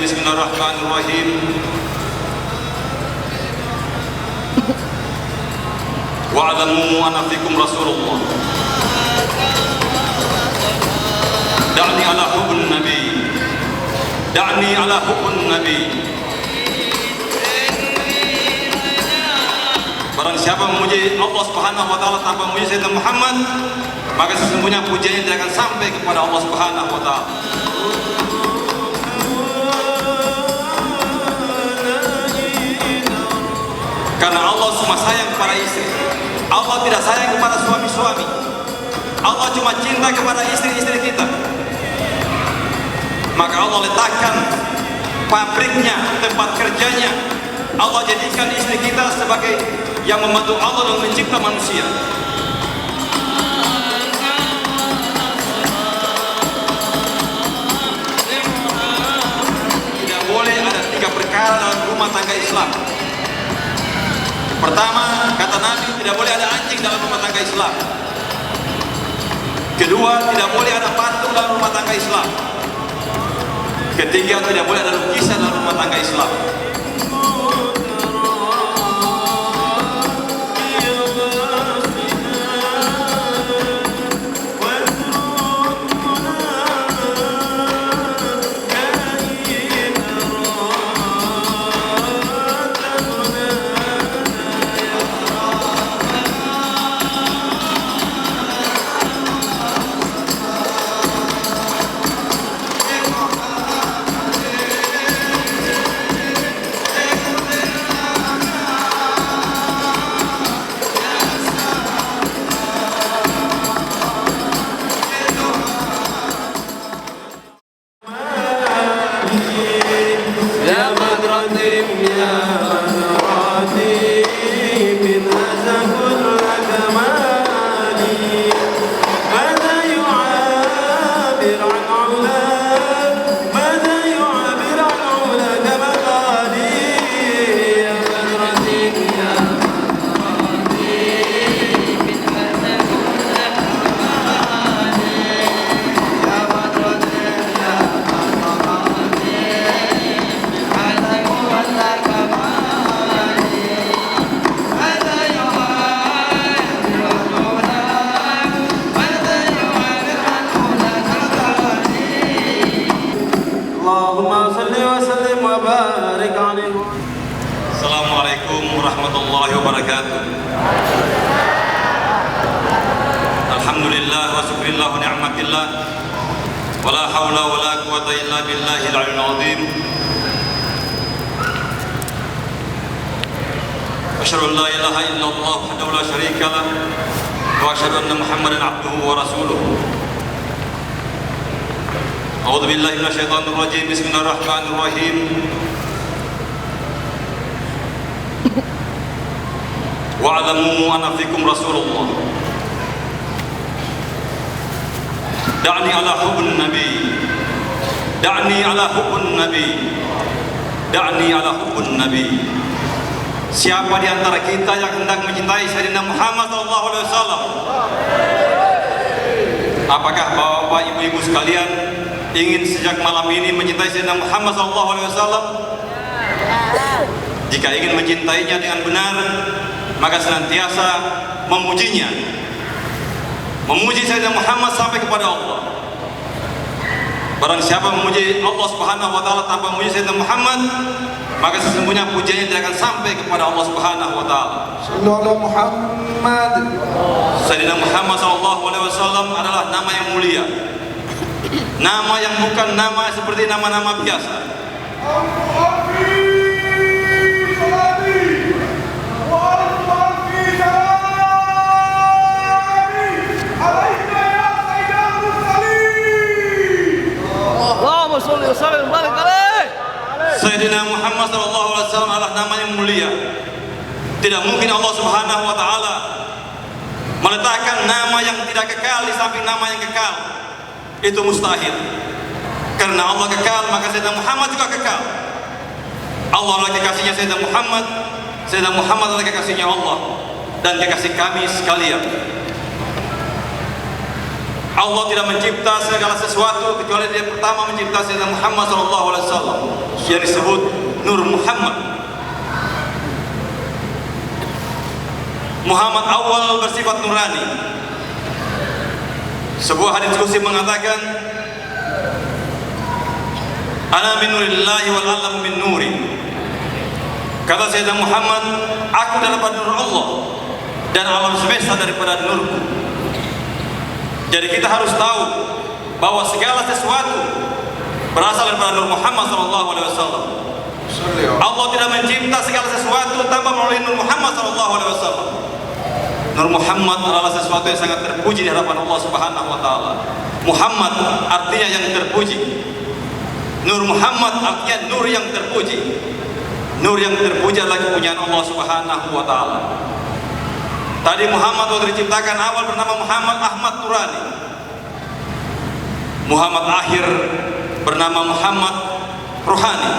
Bismillahirrahmanirrahim. Wa'lamu anna fikum Rasulullah. Da'ni ala hubbun nabi. Da'ni ala hubbun nabi. Barang siapa memuji Allah Subhanahu wa taala tanpa memuji Sayyidina Muhammad, maka sesungguhnya pujiannya tidak akan sampai kepada Allah Subhanahu wa taala. Karena Allah cuma sayang kepada istri. Allah tidak sayang kepada suami-suami. Allah cuma cinta kepada istri-istri kita. Maka Allah letakkan pabriknya, tempat kerjanya. Allah jadikan istri kita sebagai yang membantu Allah dalam mencipta manusia. Tidak boleh ada 3 perkara dalam rumah tangga Islam. Pertama, kata Nabi, tidak boleh ada anjing dalam rumah tangga Islam. Kedua, tidak boleh ada patung dalam rumah tangga Islam. Ketiga, tidak boleh ada lukisan dalam rumah tangga Islam. Assalamualaikum warahmatullahi wabarakatuh. Alhamdulillah wa syukrillah wa ni'matillah wa la hawla wa la quwata illa billahil aliyyil azim. Asyhadu an la ilaha illallah wahdahu la syarika lah wa asyhadu anna Muhammadan abduhu wa rasuluh. A'udzu billahi minasyaitonir rajim. Bismillahirrahmanirrahim. Wa'lamu anna fikum Rasulullah. Da'ni ala hubbun nabi. Da'ni ala hubbun nabi. Da'ni ala hubbun nabi. Siapa di antara kita yang hendak mencintai Sayyidina Muhammad sallallahu alaihi wasallam? Apakah bapak-bapak, ibu-ibu sekalian ingin sejak malam ini mencintai Sayyidina Muhammad sallallahu alaihi wasallam? Jika ingin mencintainya dengan benar, maka senantiasa memujinya, memuji Sayyidina Muhammad sampai kepada Allah. Barang siapa memuji Allah Subhanahu wa taala tanpa memuji Sayyidina Muhammad, maka sesungguhnya pujiannya tidak akan sampai kepada Allah Subhanahu wa taala. Sallallahu Muhammad. Sayyidina Muhammad sallallahu alaihi wasallam adalah nama yang mulia. Nama yang bukan nama seperti nama-nama biasa. Sayyidina Muhammad sallallahu alaihi wasallam adalah nama yang mulia. Tidak mungkin Allah Subhanahu wa taala meletakkan nama yang tidak kekal di samping nama yang kekal. Itu mustahil. Karena Allah kekal, maka Sayyidina Muhammad juga kekal. Allah adalah kekasihnya Sayyidina Muhammad, Sayyidina Muhammad adalah kekasihnya Allah dan kekasih kami sekalian. Allah tidak mencipta segala sesuatu kecuali Dia pertama mencipta Sayyidina Muhammad SAW yang disebut Nur Muhammad. Muhammad awal bersifat nurani. Sebuah hadis qudsi mengatakan, "Ana min nurillahi wal alamu min nuri." Kata Sayyidina Muhammad, aku daripada nur Allah dan alam semesta daripada nurku. Jadi kita harus tahu bahwa segala sesuatu berasal daripada Nur Muhammad SAW. Allah tidak mencipta segala sesuatu tanpa melalui Nur Muhammad SAW. Nur Muhammad adalah sesuatu yang sangat terpuji di hadapan Allah Subhanahu wa taala. Muhammad artinya yang terpuji. Nur Muhammad artinya nur yang terpuji. Nur yang terpuji adalah kepunyaan Allah Subhanahu wa taala. Tadi Muhammad waktu diciptakan awal bernama Muhammad Ahmad Nurani. Muhammad akhir bernama Muhammad Rohani.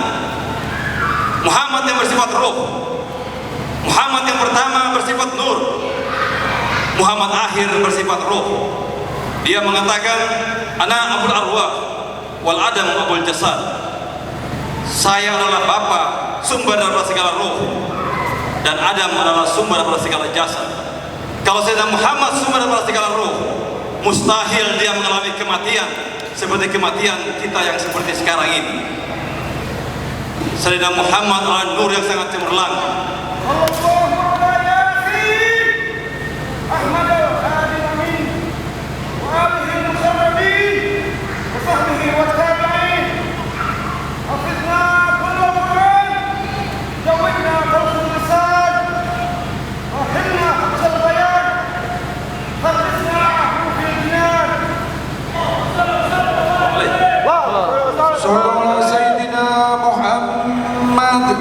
Muhammad yang bersifat roh. Muhammad yang pertama bersifat nur. Muhammad akhir bersifat roh. Dia mengatakan, "Ana abul arwah wal adam abul jasad." Saya adalah bapa, sumber daripada segala roh, dan Adam adalah sumber daripada segala jasad. Kalau Sayyidina Muhammad sumber daripada segala roh, mustahil dia mengalami kematian seperti kematian kita yang seperti sekarang ini. Sayyidina Muhammad adalah nur yang sangat cemerlang. Sallallahu Sayyidina Muhammad.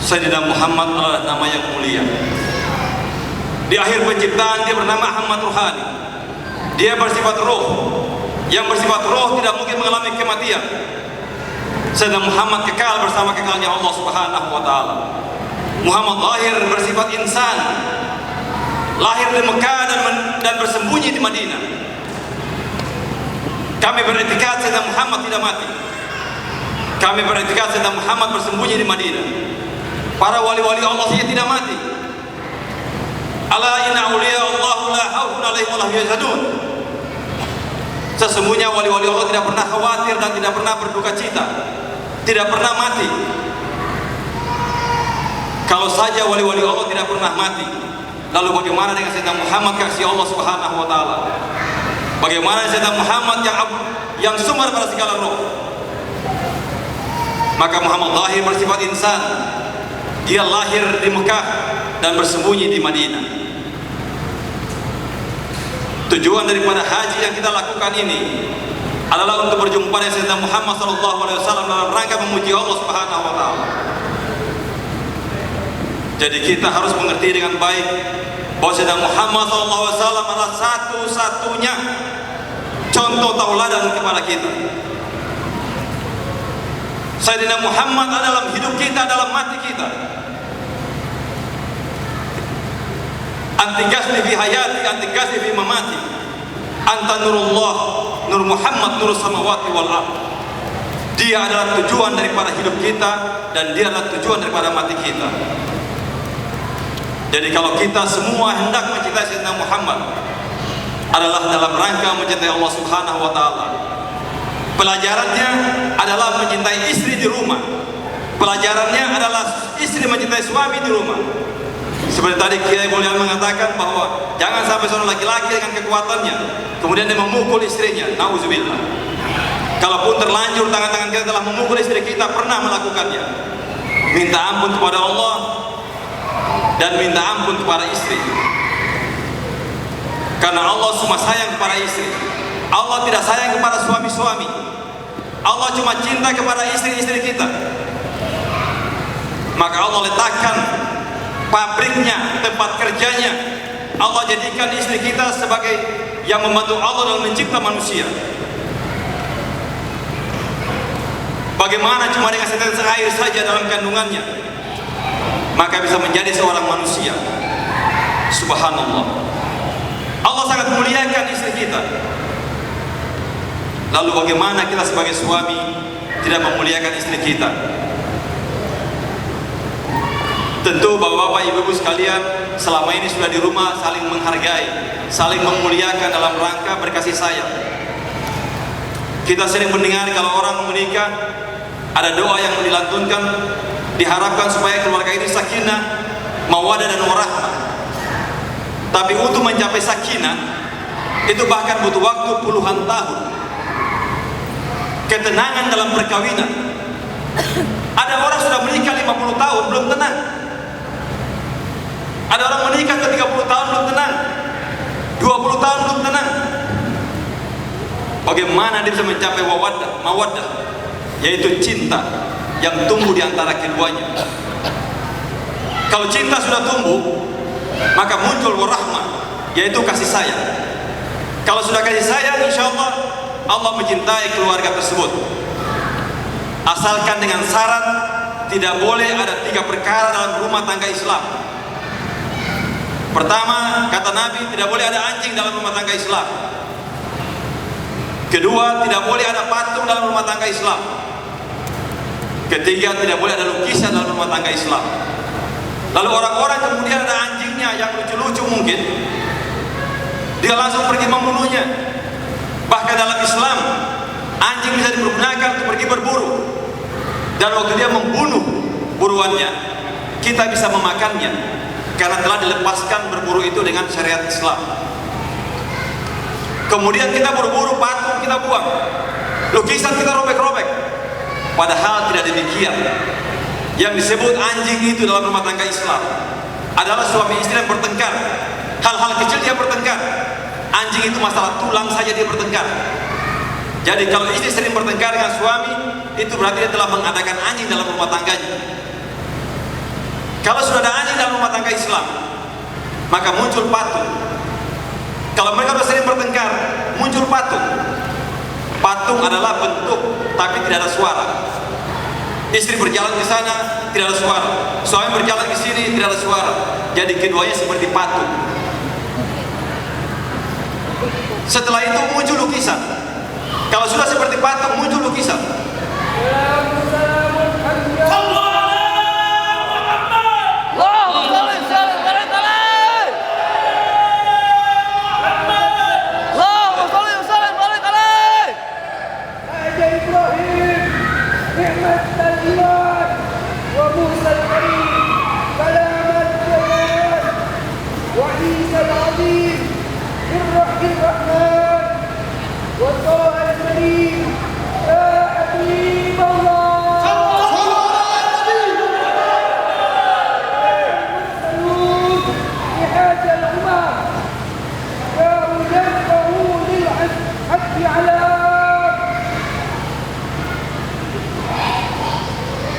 Sayyidina Muhammad adalah nama yang mulia. Di akhir penciptaan dia bernama Ahmad Rohani. Dia bersifat roh. Yang bersifat roh tidak mungkin mengalami kematian. Sayyidina Muhammad kekal bersama kekalnya Allah Subhanahu wa taala. Muhammad lahir bersifat insan. Lahir di Mekah dan bersembunyi di Madinah. Kami beriktikad Sayyidina Muhammad tidak mati. Kami beriktikad Sayyidina Muhammad bersembunyi di Madinah. Para wali-wali Allah saja tidak mati. Ala inna awliya Allah la khawfun 'alaihim wa la hum yahzanun. Sesungguhnya wali-wali Allah tidak pernah khawatir dan tidak pernah berduka cita, tidak pernah mati. Kalau saja wali-wali Allah tidak pernah mati, lalu bagaimana dengan Sayyidina Muhammad kasih Allah Subhanahu wa taala? Bagaimana Sayyidina Muhammad yang sumber pada segala roh? Maka Muhammad lahir bersifat insan. Dia lahir di Mekah dan bersembunyi di Madinah. Tujuan daripada haji yang kita lakukan ini adalah untuk berjumpa dengan Sayyidina Muhammad SAW dalam rangka memuji Allah Subhanahu wa taala. Jadi kita harus mengerti dengan baik bahwa Sayyidina Muhammad SAW adalah satu-satunya contoh tauladan kepada kita. Sayyidina Muhammad adalah dalam hidup kita, dalam mati kita. Antigasni fi hayati, antigasni fi mamati. Anta nurullah, nur Muhammad, nur samawati wal ard. Dia adalah tujuan daripada hidup kita dan dia adalah tujuan daripada mati kita. Jadi kalau kita semua hendak mencintai Sayyidina Muhammad adalah dalam rangka mencintai Allah Subhanahu wa taala. Pelajarannya adalah mencintai istri di rumah. Pelajarannya adalah istri mencintai suami di rumah. Seperti tadi Kiai Mulyan mengatakan bahwa jangan sampai seorang laki-laki dengan kekuatannya kemudian dia memukul istrinya. Nauzubillah. Kalaupun terlanjur tangan-tangan kita telah memukul istri kita, pernah melakukannya, minta ampun kepada Allah dan minta ampun kepada istri. Karena Allah cuma sayang kepada istri. Allah tidak sayang kepada suami-suami. Allah cuma cinta kepada istri-istri kita. Maka Allah letakkan pabriknya, tempat kerjanya. Allah jadikan istri kita sebagai yang membantu Allah dalam mencipta manusia. Bagaimana cuma dengan setetes air saja dalam kandungannya maka bisa menjadi seorang manusia. Subhanallah. Allah sangat memuliakan istri kita. Lalu bagaimana kita sebagai suami tidak memuliakan istri kita? Tentu bapak-bapak, ibu-ibu sekalian, selama ini sudah di rumah saling menghargai, saling memuliakan dalam rangka berkasih sayang. Kita sering mendengar kalau orang menikah ada doa yang dilantunkan, diharapkan supaya keluarga ini sakinah, mawaddah dan warahmah. Tapi untuk mencapai sakinah itu bahkan butuh waktu puluhan tahun. Ketenangan dalam perkawinan. Ada orang sudah menikah 50 tahun belum tenang. Ada orang menikah ke 30 tahun belum tenang, 20 tahun belum tenang. Bagaimana dia bisa mencapai mawaddah, yaitu cinta yang tumbuh di antara keduanya. Kalau cinta sudah tumbuh, maka muncul warahmah, yaitu kasih sayang. Kalau sudah kasih sayang, insya Allah mencintai keluarga tersebut. Asalkan dengan syarat tidak boleh ada 3 perkara dalam rumah tangga Islam. Pertama, kata Nabi, tidak boleh ada anjing dalam rumah tangga Islam. Kedua, tidak boleh ada patung dalam rumah tangga Islam. Ketiga, tidak boleh ada lukisan dalam rumah tangga Islam. Lalu orang-orang kemudian ada anjingnya yang lucu-lucu mungkin, dia langsung pergi membunuhnya. Bahkan dalam Islam, anjing bisa dipergunakan untuk pergi berburu. Dan waktu dia membunuh buruannya, kita bisa memakannya karena telah dilepaskan berburu itu dengan syariat Islam. Kemudian kita berburu patung, kita buang, lukisan kita robek-robek. Padahal tidak demikian. Yang disebut anjing itu dalam rumah tangga Islam adalah suami istri yang bertengkar. Hal-hal kecil dia bertengkar. Anjing itu masalah tulang saja dia bertengkar. Jadi kalau istri sering bertengkar dengan suami, itu berarti dia telah mengadakan anjing dalam rumah tangganya. Kalau sudah ada anjing dalam rumah tangga Islam, maka muncul patung. Kalau mereka sudah sering bertengkar, muncul patung. Patung adalah bentuk, tapi tidak ada suara. Istri berjalan ke sana, tidak ada suara. Suami berjalan ke sini, tidak ada suara. Jadi keduanya seperti patung. Setelah itu muncul lukisan. Kalau sudah seperti patung, muncul lukisan.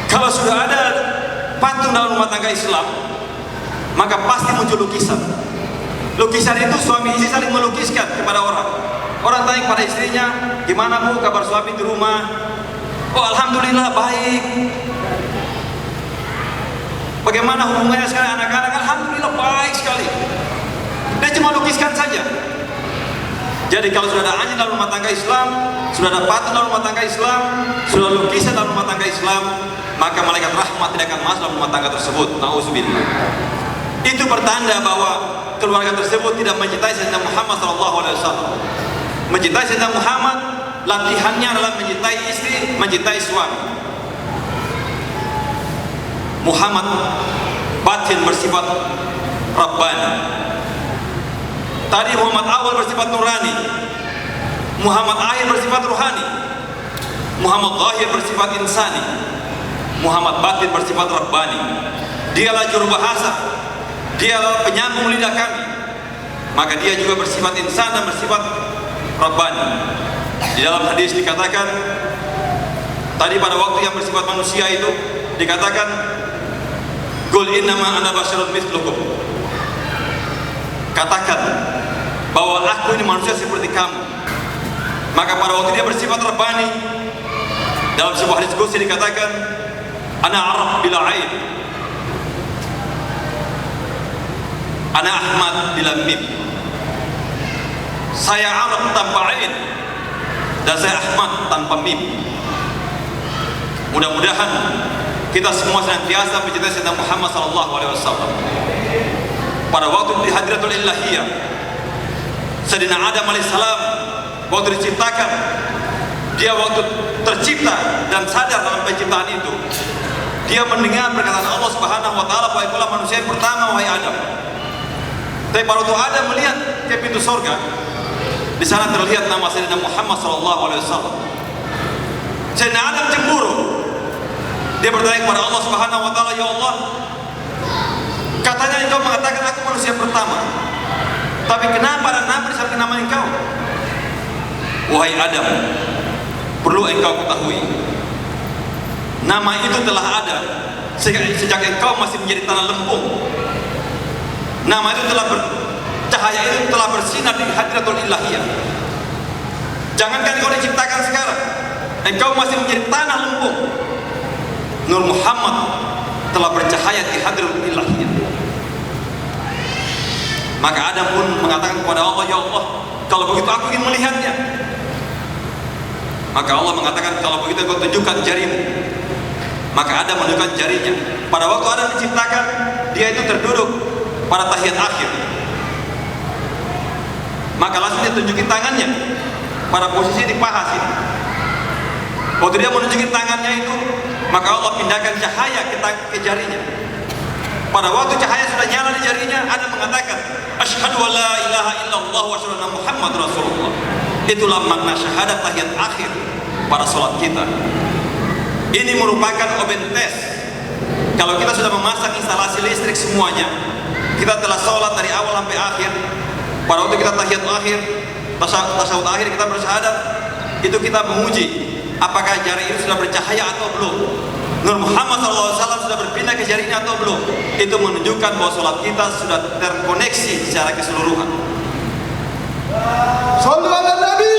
Kalau sudah ada patung dalam rumah tangga Islam, maka pasti muncul lukisan. Lukisan itu suami istri saling melukiskan kepada orang. Orang tanya kepada istrinya, gimana bu kabar suami di rumah? Oh alhamdulillah baik. Bagaimana hubungannya sekarang anak-anak? Alhamdulillah baik sekali. Dia cuma lukiskan saja. Jadi kalau sudah ada anjing dalam rumah tangga Islam, sudah ada patung dalam rumah tangga Islam, sudah lukisan dalam rumah tangga Islam, maka malaikat rahmat tidak akan masuk dalam rumah tangga tersebut. Nauzubillah. Itu pertanda bahwa keluarga tersebut tidak mencintai Sayyidina Muhammad SAW. Mencintai Sayyidina Muhammad, latihannya adalah mencintai istri, mencintai suami. Muhammad batin bersifat Rabbani. Tadi Muhammad awal bersifat nurani, Muhammad akhir bersifat ruhani, Muhammad zahir bersifat insani, Muhammad batin bersifat Rabbani. Dialah juru bahasa, dialah penyambung lidah kami, maka dia juga bersifat insan dan bersifat Rabbani. Di dalam hadis dikatakan, tadi pada waktu yang bersifat manusia itu dikatakan, Qul innama ana basyarun mithlukum. Katakan, bahwa aku ini manusia seperti kamu. Maka pada waktu dia bersifat rabbani, dalam sebuah hadis qudsi dikatakan, ana araf bila ain, ana Ahmad bila mim. Saya Arab tanpa ain dan saya Ahmad tanpa mim. Mudah-mudahan kita semua senantiasa mencintai Sayyidina Muhammad SAW. Pada waktu di Hadratul Ilahiyah, Sayyidina Adam alaihissalam waktu diciptakan, dia waktu tercipta dan sadar dalam penciptaan itu, dia mendengar perkataan Allah Subhanahu wa taala, "Wahai itulah manusia yang pertama, wahai Adam." Tapi pada waktu Adam melihat ke pintu surga, di sana terlihat nama Sayyidina Muhammad SAW. Sayyidina Adam cemburu. Dia bertanya kepada Allah Subhanahu wa taala, "Ya Allah, katanya engkau mengatakan aku manusia pertama, tapi kenapa ada nama di samping nama engkau?" Wahai Adam, perlu engkau ketahui, nama itu telah ada sejak engkau masih menjadi tanah lempung. Nama itu cahaya itu telah bersinar di Hadratul Ilahiyah. Jangankan engkau diciptakan sekarang, engkau masih menjadi tanah lempung, Nur Muhammad telah bercahaya di Hadratul Ilahiyah. Maka Adam pun mengatakan kepada Allah, "Ya Allah, kalau begitu aku ingin melihatnya." Maka Allah mengatakan, "Kalau begitu engkau tunjukkan jarimu." Maka Adam menunjukkan jarinya. Pada waktu Adam diciptakan, dia itu terduduk pada tahiyat akhir. Maka langsung dia tunjukin tangannya pada posisi di paha sini. Waktu dia menunjukin tangannya itu, maka Allah pindahkan cahaya ke jarinya. Pada waktu cahaya sudah nyala di jarinya, Adam mengatakan, "Asyhadu an la ilaha illallah wa asyhadu anna Muhammad Rasulullah." Itulah makna syahadat tahiyat akhir pada sholat kita. Ini merupakan open test. Kalau kita sudah memasang instalasi listrik semuanya, kita telah sholat dari awal sampai akhir. Pada waktu kita tahiyat akhir, tasawuf akhir, kita bersyahadat, itu kita menguji apakah jari itu sudah bercahaya atau belum. Nur Muhammad SAW sudah berpindah ke jarinya atau belum. Itu menunjukkan bahwa sholat kita sudah terkoneksi secara keseluruhan. Sallu ala Nabi.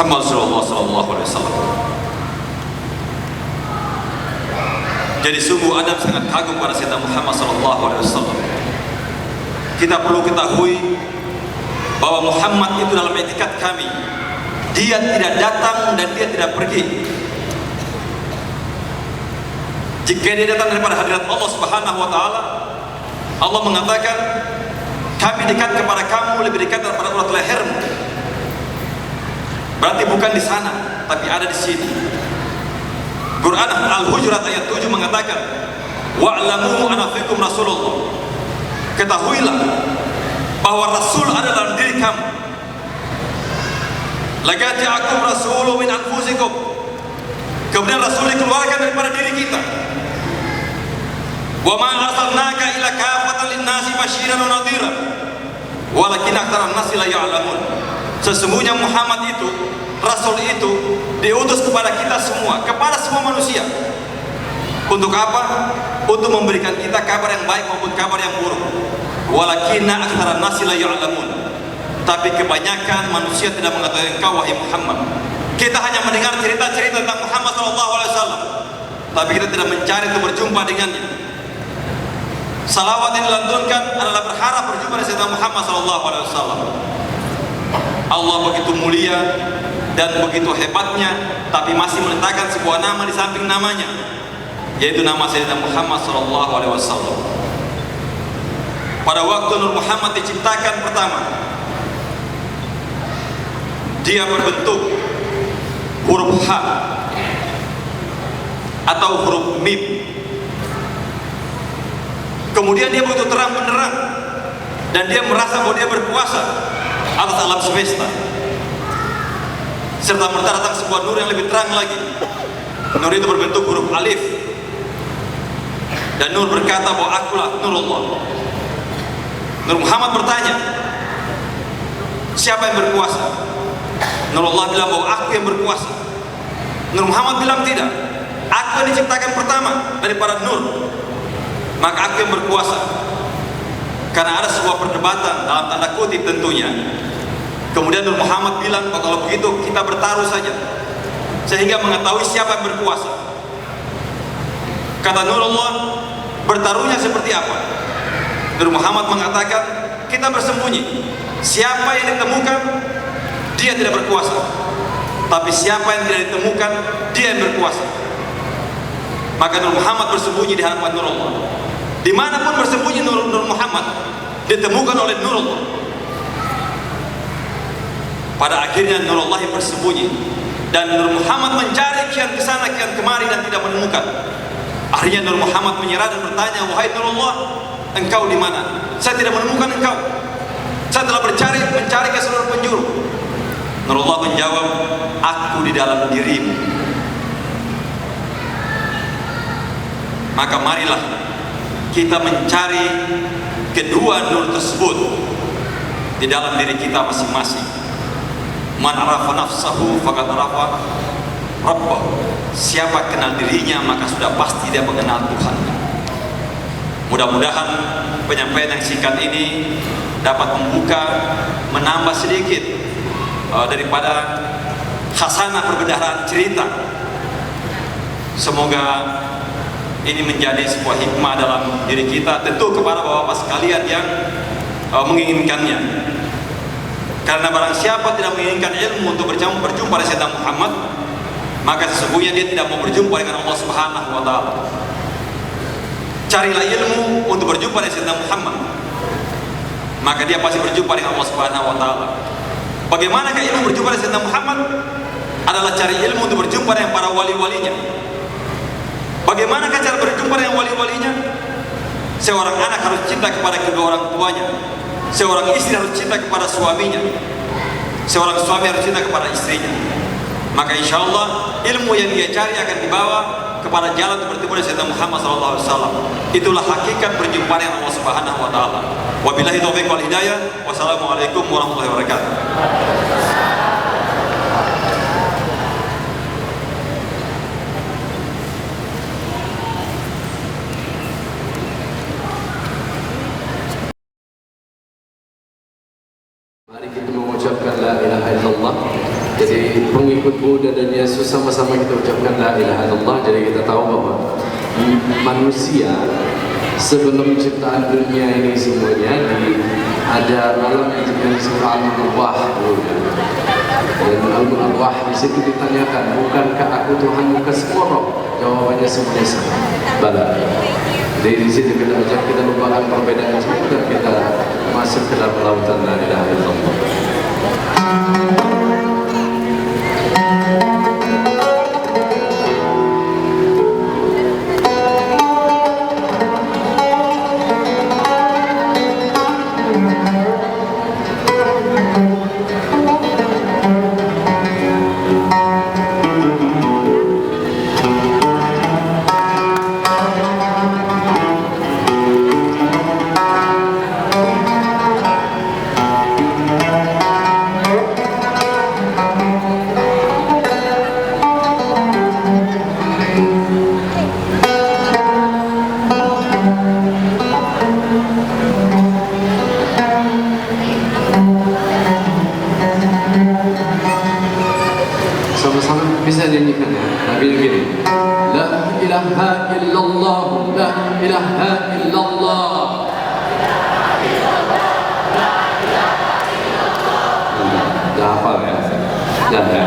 Muhammad sallallahu alaihi wasallam. Jadi sungguh Adam sangat kagum pada Sayyidina Muhammad sallallahu alaihi wasallam. Kita perlu ketahui bahwa Muhammad itu dalam etikat kami, dia tidak datang dan dia tidak pergi. Jika dia datang daripada hadirat Allah Subhanahu wa taala, Allah mengatakan, "Kami dekat kepada kamu lebih dekat daripada urat lehermu." Berarti bukan di sana, tapi ada di sini. Quran Al-Hujurat ayat 7 mengatakan, "Wa'lamu anna fikum Rasulullah." Ketahuilah bahwa Rasul ada dalam diri kamu. "Laqad ja'akum rasulun min anfusikum." Kemudian Rasul dikeluarkan daripada diri kita. "Wa ma arsalnaka illa kafatan lin-nasi basyiran wa nadhiran, walakin aktsaran nasi la ya'lamun." Sesungguhnya Muhammad itu, Rasul itu diutus kepada kita semua, kepada semua manusia. Untuk apa? Untuk memberikan kita kabar yang baik maupun kabar yang buruk. Walakinna aktsaran nasi la ya'lamun. Tapi kebanyakan manusia tidak mengetahui engkau wahai Muhammad. Kita hanya mendengar cerita-cerita tentang Muhammad SAW, tapi kita tidak mencari untuk berjumpa dengannya. Salawat yang dilantunkan adalah berharap berjumpa dengan Sayyidina Muhammad SAW. Allah begitu mulia dan begitu hebatnya, tapi masih meletakkan sebuah nama di samping namanya, yaitu nama Sayyidina Muhammad SAW. Pada waktu Nur Muhammad diciptakan pertama, dia berbentuk huruf H. atau huruf mim. Kemudian dia begitu terang benderang dan dia merasa bahwa dia berkuasa atas alam semesta. Serta merta datang sebuah nur yang lebih terang lagi. Nur itu berbentuk huruf alif. Dan nur berkata bahwa akulah Nurullah. Nur Muhammad bertanya, siapa yang berkuasa? Nurullah bilang bahwa aku yang berkuasa. Nur Muhammad bilang tidak, aku yang diciptakan pertama daripada nur, maka aku yang berkuasa. Karena ada sebuah perdebatan dalam tanda kutip tentunya. Kemudian Nur Muhammad bilang bahwa kalau begitu kita bertaruh saja, sehingga mengetahui siapa yang berkuasa. Kata Nurullah, bertaruhnya seperti apa? Nur Muhammad mengatakan, kita bersembunyi. Siapa yang ditemukan, dia tidak berkuasa. Tapi siapa yang tidak ditemukan, dia yang berkuasa. Maka Nur Muhammad bersembunyi di hadapan Nurullah. Dimanapun bersembunyi Nur Muhammad, ditemukan oleh Nurullah. Pada akhirnya Nurullah yang bersembunyi, dan Nur Muhammad mencari kian ke sana kian kemari dan tidak menemukan. Akhirnya Nur Muhammad menyerah dan bertanya, wahai Nurullah, engkau di mana? Saya tidak menemukan engkau. Saya telah mencari ke seluruh penjuru. Nurullah menjawab, aku di dalam dirimu. Maka marilah kita mencari kedua nur tersebut di dalam diri kita masing-masing. Man arafa nafsahu faqad arafa rabbahu. Siapa kenal dirinya maka sudah pasti dia mengenal Tuhannya. Mudah-mudahan penyampaian yang singkat ini dapat membuka, menambah sedikit daripada khasanah perbedaan cerita. Semoga ini menjadi sebuah hikmah dalam diri kita, tentu kepada bapak-bapak sekalian yang menginginkannya. Karena barang siapa tidak menginginkan ilmu untuk berjumpa dengan Sayyidina Muhammad, maka sesungguhnya dia tidak mau berjumpa dengan Allah Subhanahu wa taala. Carilah ilmu untuk berjumpa dengan Sayyidina Muhammad, maka dia pasti berjumpa dengan Allah Subhanahu wa taala. Bagaimanakah ilmu berjumpa dengan Sayyidina Muhammad? Adalah cari ilmu untuk berjumpa dengan para wali-walinya. Bagaimanakah cara berjumpa dengan wali-walinya? Seorang anak harus cinta kepada kedua orang tuanya. Seorang istri harus cinta kepada suaminya. Seorang suami harus cinta kepada istrinya. Maka insya Allah ilmu yang dia cari akan dibawa kepada jalan untuk bertemu dengan Sayyidina Muhammad SAW. Itulah hakikat perjumpaan dengan Allah Subhanahu wa taala. Wabillahi taufiq wal hidayah. Wassalamualaikum warahmatullahi wabarakatuh. Mari kita mengucapkan la ilaha illallah. Jadi pengikut Buddha dan Yesus sama-sama kita ucapkan la ilaha illallah. Jadi kita tahu bahwa manusia sebelum ciptaan dunia ini semuanya ada alam yang disebut alam arwah dulu. Dan alam arwah di situ ditanyakan, bukankah aku Tuhan muka semua roh? Jawabannya semuanya sama. Bala. Jadi di situ kita ajak kita lupakan perbedaan semua dan kita masuk ke dalam lautan la ilaha illallah. Sama-sama bisa nyanyikan ya. Tapi begini. La ilaha illallah, la ilaha illallah. Dah hafal ya? Dah ya.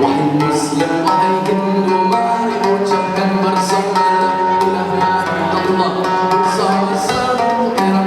Wahai Muslim, wahai Hindu, mari ucapkan bersama la ilaha illallah. Bersama-sama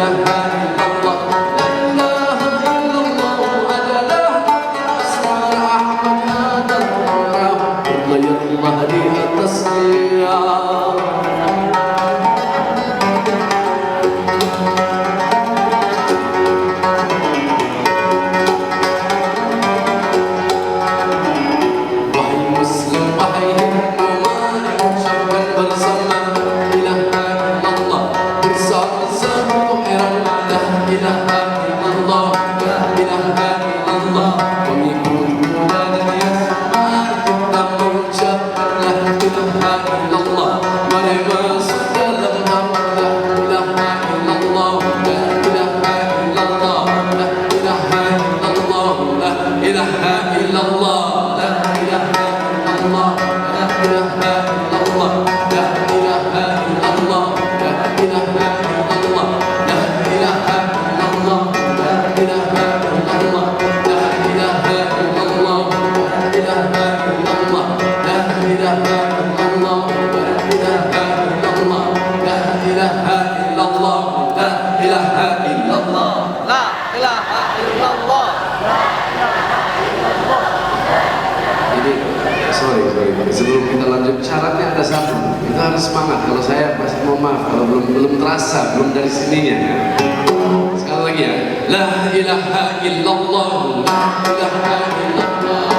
ilaha illallah, la ilaha illallah adalah asma Ahmad adalah berlayarlah di atasnya. Sebelum kita lanjut, syaratnya ada satu, kita harus semangat. Kalau saya masih mau maaf, kalau belum terasa, belum dari sininya. Sekali lagi ya, la ilaha illallah, la ilaha illallah.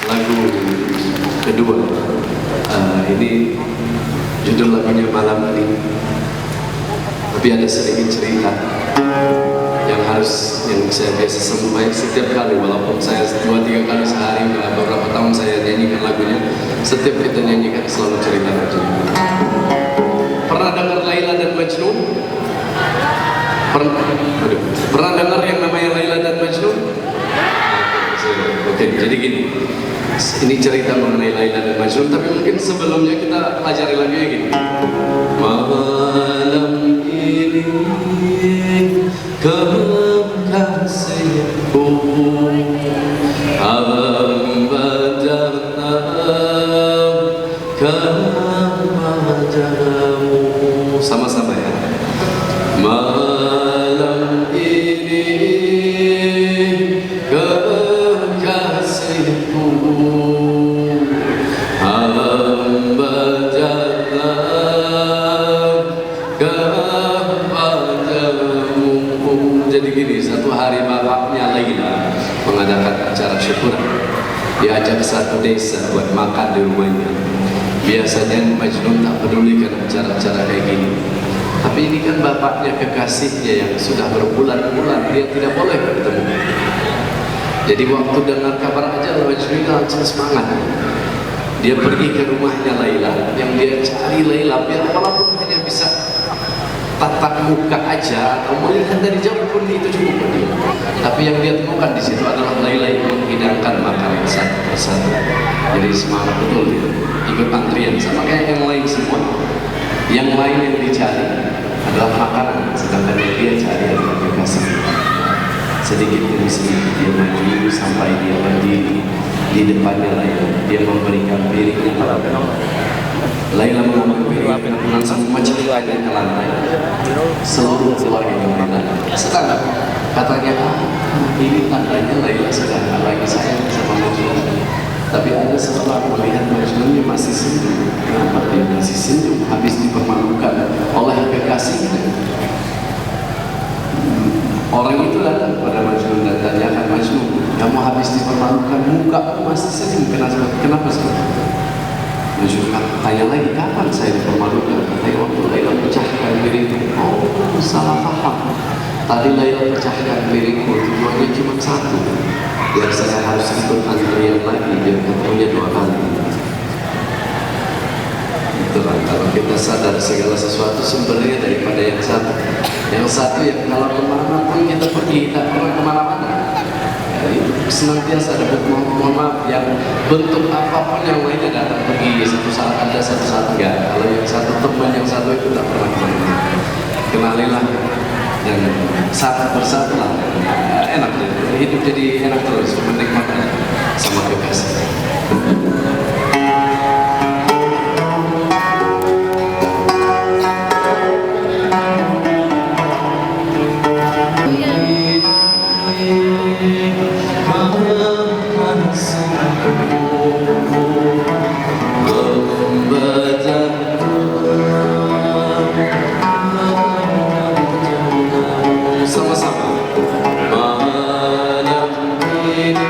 Lagu kedua, ini judul lagunya Malam Ini. Tapi ada sedikit cerita yang saya biasa sampaikan setiap kali, walaupun saya 2-3 kali sehari, beberapa tahun saya nyanyikan lagunya. Setiap kita nyanyikan selalu cerita lagu. Pernah dengar Laila dan Majnun? Pernah dengar yang namanya Laila dan Majnun? Oke, jadi gini. Ini cerita mengenai Laila dan Majnun, tapi mungkin sebelumnya kita pelajari lagunya gini. Malam ini kekasihku hamba datang kepadamu. Sama-sama ya. Malam ini kekasihku hamba datang kepadamu. Jadi gini, satu hari bapaknya Laila mengadakan acara syukuran. Diajak satu desa buat makan di rumahnya. Biasanya Majnun tak pedulikan acara-acara kayak gini. Tapi ini kan bapaknya, kekasihnya yang sudah berbulan-bulan, dia tidak boleh bertemu. Jadi waktu dengar kabar aja, Majnun langsung semangat. Dia pergi ke rumahnya Laila, yang dia cari Laila, biar walaupun hanya bisa tatap muka aja atau melihat dari jauh pun itu cukup bagi dia. Tapi yang dia temukan di situ adalah Laila yang menghidangkan makanan satu persatu. Jadi semangat betul dia, ikut antrian sama kayak yang lain semua. Yang lain yang dicari adalah makanan, sedangkan yang dia cari adalah kekasih. Sedikit demi sedikit dia maju sampai dia berdiri di depannya Laila. Dia memberikan piringnya pada Laila mengambil piring langsung mencelupkannya ke lantai. Seluruh keluarga Laila sedang katanya, ini tandanya Laila sudah tidak lagi sayang sama Majnun. Tapi ada setelah melihat Majnunnya masih senyum. Kenapa dia masih senyum habis dipermalukan oleh kekasihnya? Orang itu datang kepada Majnun dan tanyakan, Majnun, kamu habis dipermalukan, muka masih senyum, kenapa sih? Majnun tanya lagi, kapan saya dipermalukan? Katanya waktu Laila pecahkan diriku. Oh, salah paham. Tadi Laila pecahkan diriku, tujuannya cuma satu, biar saya harus ikut antrian lagi, biar ketemunya 2 kali. Itulah, kalau kita sadar segala sesuatu sumbernya daripada yang satu. Yang satu yang kalau kemana pun kita pergi, tak pernah kemana-mana. Ya, itu senantiasa ada mohon maaf yang bentuk apapun yang lainnya datang pergi, satu saat ada, satu saat enggak. Kalau yang satu teman, yang satu itu tak pernah kemana-mana. Kenalilah dan satu persatu lah. Enak deh, hidup jadi enak terus, menikmati sama kekasih. Sama-sama. Malam ini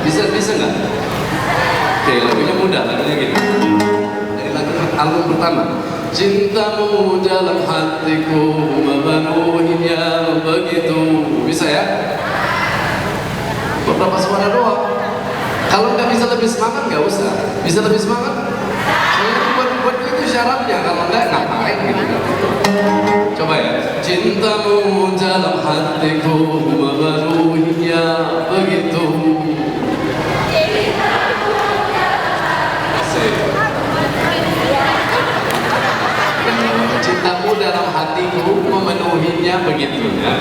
Bisa nggak? Oke, lagunya mudah, lagunya gini. Dari lagu album pertama. Cintamu dalam hatiku memenuhinya begitu. Bisa ya? Beberapa suara doang. Kalau nggak bisa lebih semangat nggak usah. Bisa lebih semangat? Soalnya buat itu syaratnya. Kalau nggak ngapain gitu. Coba ya. Cintamu dalam hatiku memenuhinya begitu. Cintamu dalam hatiku memenuhinya begitu ya.